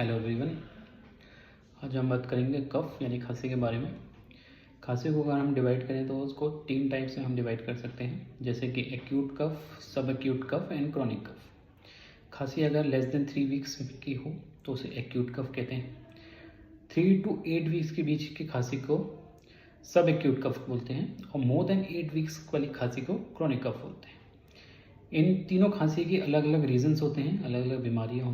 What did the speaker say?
Hello everyone. आज हम बात करेंगे कफ यानी खांसी के बारे में। खांसी को अगर हम डिवाइड करें तो उसको 3 टाइप से हम डिवाइड कर सकते हैं, जैसे कि acute cough, subacute cough and chronic cough. खांसी अगर लेस देन 3 वीक्स की हो तो उसे एक्यूट कफ कहते हैं। 3 to 8 वीक्स के बीच की खांसी को सब एक्यूट कफ बोलते हैं और मोर देन 8 वीक्स वाली खांसी को क्रॉनिक कफ बोलते हैं। इन तीनों खांसी के अलग अलग रीजंस होते हैं, अलग अलग बीमारियाँ